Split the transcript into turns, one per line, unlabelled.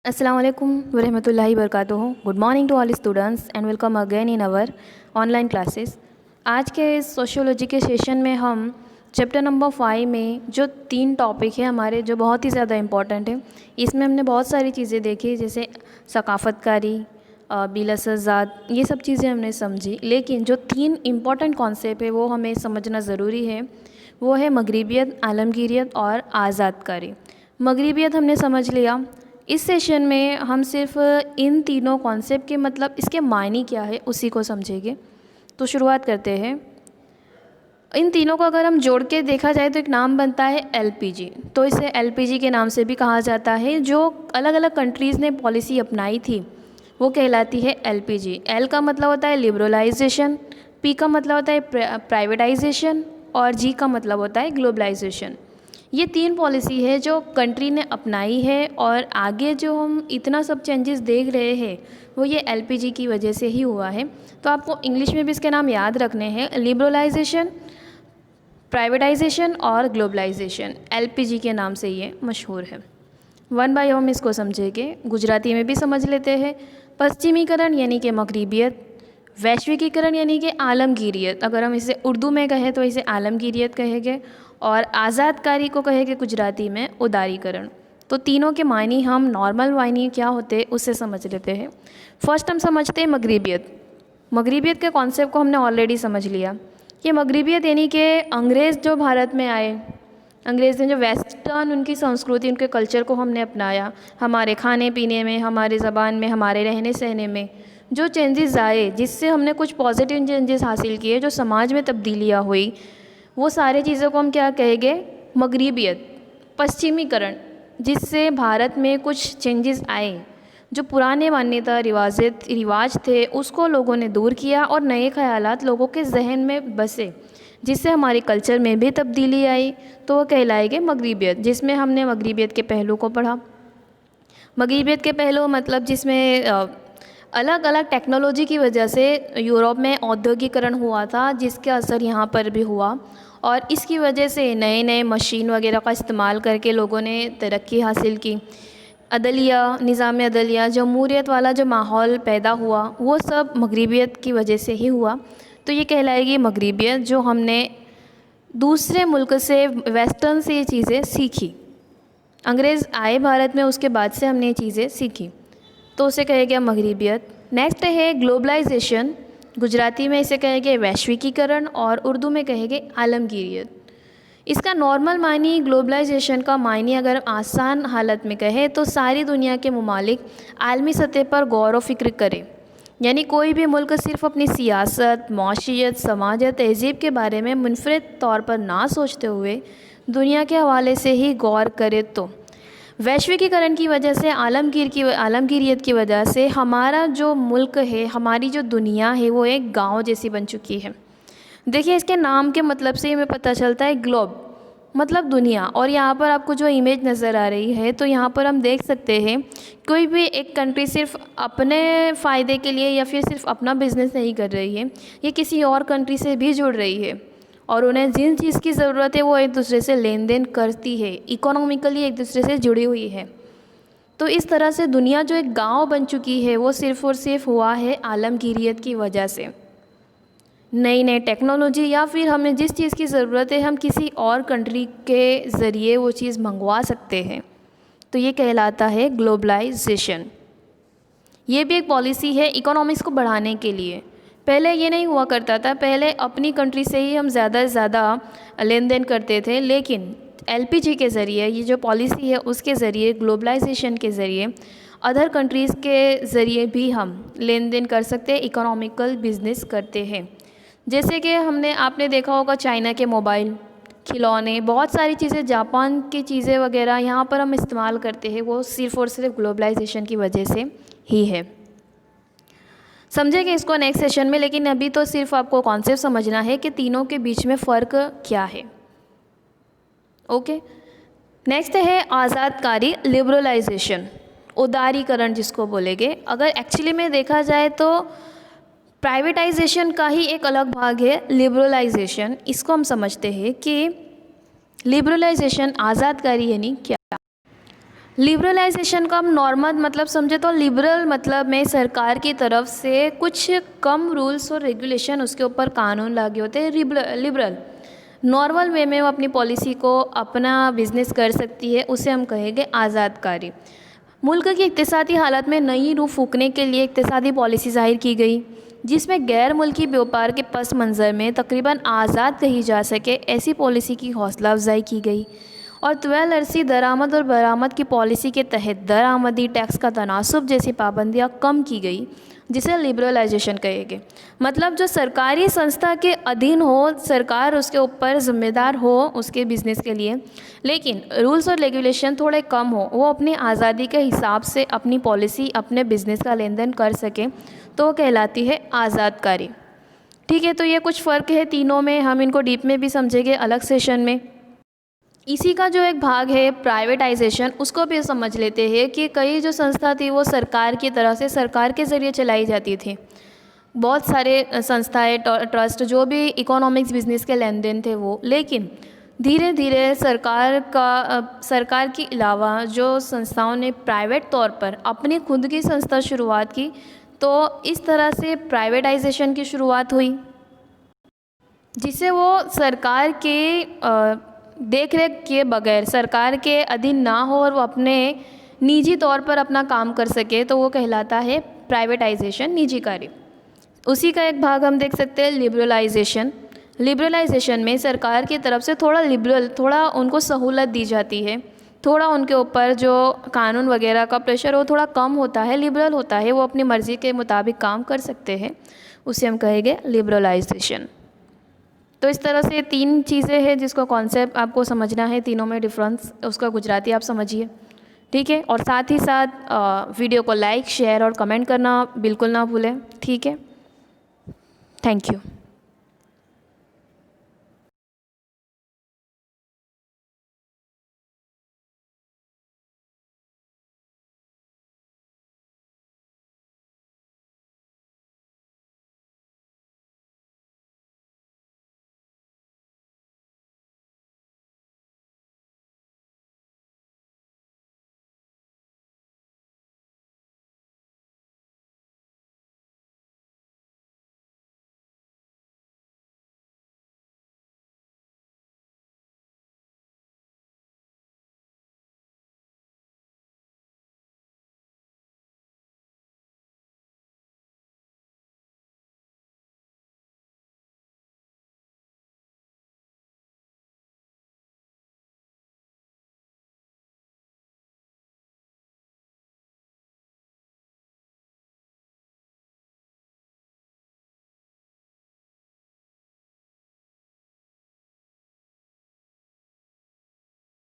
Assalamu alaikum warahmatullahi wabarakatuh. Good morning to all students and welcome again in our online classes. आज के इस sociology के session में हम चैप्टर नंबर 5 में जो 3 टॉपिक है हमारे जो बहुत ही ज़्यादा इम्पॉर्टेंट है, इसमें हमने बहुत सारी चीज़ें देखी जैसे सकाफ़तकारी, बिलसज़ात, ये सब चीज़ें हमने समझी। लेकिन जो 3 इम्पॉर्टेंट कॉन्सेप्ट है वो हमें समझना ज़रूरी है, वो है मगरिबियत, आलमगीरियत और आज़ादकारी। मगरिबियत हमने समझ लिया। इस सेशन में हम सिर्फ इन तीनों कॉन्सेप्ट के मतलब इसके मायने क्या है उसी को समझेंगे। तो शुरुआत करते हैं। इन तीनों को अगर हम जोड़ के देखा जाए तो एक नाम बनता है एलपीजी। तो इसे एलपीजी के नाम से भी कहा जाता है। जो अलग अलग कंट्रीज़ ने पॉलिसी अपनाई थी वो कहलाती है एलपीजी। एल का मतलब होता है लिबरलाइजेशन, पी का मतलब होता है प्राइवेटाइजेशन और जी का मतलब होता है ग्लोबलाइजेशन। ये 3 पॉलिसी है जो कंट्री ने अपनाई है और आगे जो हम इतना सब चेंजेस देख रहे हैं वो ये एलपीजी की वजह से ही हुआ है। तो आपको इंग्लिश में भी इसके नाम याद रखने हैं, लिबरलाइजेशन, प्राइवेटाइजेशन और ग्लोबलाइजेशन। एलपीजी के नाम से ये मशहूर है। वन बाय हम इसको समझेंगे। गुजराती में भी समझ लेते हैं। पश्चिमीकरण यानी कि मगरिबियत, वैश्विकीकरण यानी कि आलमगीरियत, अगर हम इसे उर्दू में कहें तो इसे आलमगीरियत कहेंगे, और आज़ादकारी को कहेंगे गुजराती में उदारीकरण। तो तीनों के मायने हम नॉर्मल मायने क्या होते हैं उससे समझ लेते हैं। फर्स्ट हम समझते हैं मगरिबियत। मगरिबियत के कॉन्सेप्ट को हमने ऑलरेडी समझ लिया। ये मगरिबियत यानी कि अंग्रेज़ जो भारत में आए, अंग्रेज़ ने जो वेस्टर्न उनकी संस्कृति, उनके कल्चर को हमने अपनाया, हमारे खाने पीने में, हमारे ज़बान में, हमारे रहने सहने में जो चेंजेस आए, जिससे हमने कुछ पॉजिटिव चेंजेस हासिल किए, जो समाज में तब्दीलियाँ हुई, वो सारे चीज़ों को हम क्या कहेंगे, मगरिबियत, पश्चिमीकरण, जिससे भारत में कुछ चेंजेस आए। जो पुराने मान्यता रिवाज थे उसको लोगों ने दूर किया और नए ख़यालात लोगों के जहन में बसे, जिससे हमारे कल्चर में भी तब्दीली आई। तो वो कहलाएंगे मगरिबियत, जिसमें हमने मगरिबियत के पहलू को पढ़ा। मगरिबियत के पहलू मतलब जिसमें अलग अलग टेक्नोलॉजी की वजह से यूरोप में औद्योगिकरण हुआ था, जिसका असर यहाँ पर भी हुआ, और इसकी वजह से नए नए मशीन वगैरह का इस्तेमाल करके लोगों ने तरक्की हासिल की। अदलिया, निज़ाम अदलिया, जमहूरियत वाला जो माहौल पैदा हुआ वो सब मगरिबियत की वजह से ही हुआ। तो ये कहलाएगी मगरिबियत, जो हमने दूसरे मुल्क से, वेस्टर्न से ये चीज़ें सीखी। अंग्रेज़ आए भारत में, उसके बाद से हमने ये चीज़ें सीखी, तो उसे कहेंगे मगरिबियत। नेक्स्ट है ग्लोबलाइजेशन। गुजराती में इसे कहेंगे वैश्विकीकरण और उर्दू में कहेंगे आलमगीरियत। इसका नॉर्मल मानी, ग्लोबलाइजेशन का मानी अगर आसान हालत में कहे तो सारी दुनिया के ममालिक आलमी सतह पर गौर व फिक्र करें। यानी कोई भी मुल्क सिर्फ अपनी सियासत, मौशियत, समाज या तहज़ीब के बारे में मुनफरिद तौर पर ना सोचते हुए दुनिया के हवाले से ही गौर करे। तो वैश्विकीकरण की वजह से, आलमगीरियत की वजह से हमारा जो मुल्क है, हमारी जो दुनिया है, वो एक गांव जैसी बन चुकी है। देखिए, इसके नाम के मतलब से हमें पता चलता है ग्लोब मतलब दुनिया। और यहाँ पर आपको जो इमेज नज़र आ रही है, तो यहाँ पर हम देख सकते हैं कोई भी एक कंट्री सिर्फ अपने फ़ायदे के लिए या फिर सिर्फ अपना बिजनेस नहीं कर रही है, ये किसी और कंट्री से भी जुड़ रही है, और उन्हें जिन चीज़ की ज़रूरत है वो एक दूसरे से लेन देन करती है, इकोनॉमिकली एक दूसरे से जुड़ी हुई है। तो इस तरह से दुनिया जो एक गांव बन चुकी है वो सिर्फ़ और सिर्फ हुआ है आलमगीरियत की वजह से। नई नई टेक्नोलॉजी या फिर हमें जिस चीज़ की ज़रूरत है हम किसी और कंट्री के ज़रिए वो चीज़ मंगवा सकते हैं, तो ये कहलाता है ग्लोबलाइजेशन। ये भी एक पॉलिसी है इकोनॉमिक्स को बढ़ाने के लिए। पहले ये नहीं हुआ करता था, पहले अपनी कंट्री से ही हम ज़्यादा से ज़्यादा लेन देन करते थे, लेकिन एलपीजी के ज़रिए, ये जो पॉलिसी है उसके ज़रिए, ग्लोबलाइजेशन के ज़रिए अदर कंट्रीज़ के ज़रिए भी हम लेन देन कर सकते हैं, इकोनॉमिकल बिजनेस करते हैं। जैसे कि आपने देखा होगा चाइना के मोबाइल, खिलौने, बहुत सारी चीज़ें, जापान की चीज़ें वगैरह यहाँ पर हम इस्तेमाल करते हैं, वो सिर्फ़ और सिर्फ ग्लोबलाइजेशन की वजह से ही है। समझेंगे इसको नेक्स्ट सेशन में, लेकिन अभी तो सिर्फ आपको कॉन्सेप्ट समझना है कि तीनों के बीच में फ़र्क क्या है। ओके, नेक्स्ट है आज़ादकारी, लिबरलाइजेशन, उदारीकरण जिसको बोलेंगे। अगर एक्चुअली में देखा जाए तो प्राइवेटाइजेशन का ही एक अलग भाग है लिबरलाइजेशन। इसको हम समझते हैं कि लिबरलाइजेशन, आज़ादकारी यानी क्या। लिबरलाइजेशन का हम नॉर्मल मतलब समझे तो लिबरल मतलब में सरकार की तरफ से कुछ कम रूल्स और रेगुलेशन उसके ऊपर कानून लागू होते हैं। लिबरल नॉर्मल वे में वो अपनी पॉलिसी को अपना बिजनेस कर सकती है, उसे हम कहेंगे आज़ादकारी। मुल्क की इक्तिसादी हालत में नई रूह फूंकने के लिए इक्तिसादी पॉलिसी ज़ाहिर की गई, जिसमें गैर मुल्की व्यापार के पस मंज़र में तकरीबन आज़ाद कही जा सके ऐसी पॉलिसी की हौसला अफजाई की गई। और तवील अरसी दरामद और बरामद की पॉलिसी के तहत दरामदी टैक्स का तनासुब जैसी पाबंदियाँ कम की गई, जिसे लिबरलाइजेशन कहेंगे। मतलब जो सरकारी संस्था के अधीन हो, सरकार उसके ऊपर ज़िम्मेदार हो उसके बिज़नेस के लिए, लेकिन रूल्स और रेगुलेशन थोड़े कम हो, वो अपनी आज़ादी के हिसाब से अपनी पॉलिसी अपने बिज़नेस का लेन देन कर सके, तो वो कहलाती है आज़ादकारी। ठीक है, तो ये कुछ फ़र्क है तीनों में, हम इनको डीप में भी समझेंगे अलग सेशन में। इसी का जो एक भाग है प्राइवेटाइजेशन, उसको भी समझ लेते हैं कि कई जो संस्था थी वो सरकार की तरह से सरकार के ज़रिए चलाई जाती थी। बहुत सारे संस्थाएं, ट्रस्ट जो भी इकोनॉमिक्स बिजनेस के लेन देन थे वो, लेकिन धीरे धीरे सरकार के अलावा जो संस्थाओं ने प्राइवेट तौर पर अपनी खुद की संस्था शुरुआत की, तो इस तरह से प्राइवेटाइजेशन की शुरुआत हुई, जिसे वो सरकार के देख रेख किए बगैर, सरकार के अधीन ना हो और वो अपने निजी तौर पर अपना काम कर सके, तो वो कहलाता है प्राइवेटाइजेशन, निजीकारी। उसी का एक भाग हम देख सकते हैं लिबरलाइजेशन। लिबरलाइजेशन में सरकार की तरफ से थोड़ा उनको सहूलत दी जाती है, थोड़ा उनके ऊपर जो कानून वगैरह का प्रेशर वो थोड़ा कम होता है, लिबरल होता है, वो अपनी मर्ज़ी के मुताबिक काम कर सकते हैं, उसे हम कहेंगे लिबरलाइजेशन। तो इस तरह से तीन चीज़ें हैं जिसको कॉन्सेप्ट आपको समझना है, तीनों में डिफरेंस उसका गुजराती आप समझिए। ठीक है, और साथ ही साथ वीडियो को लाइक, शेयर और कमेंट करना बिल्कुल ना भूलें। ठीक है, थैंक यू।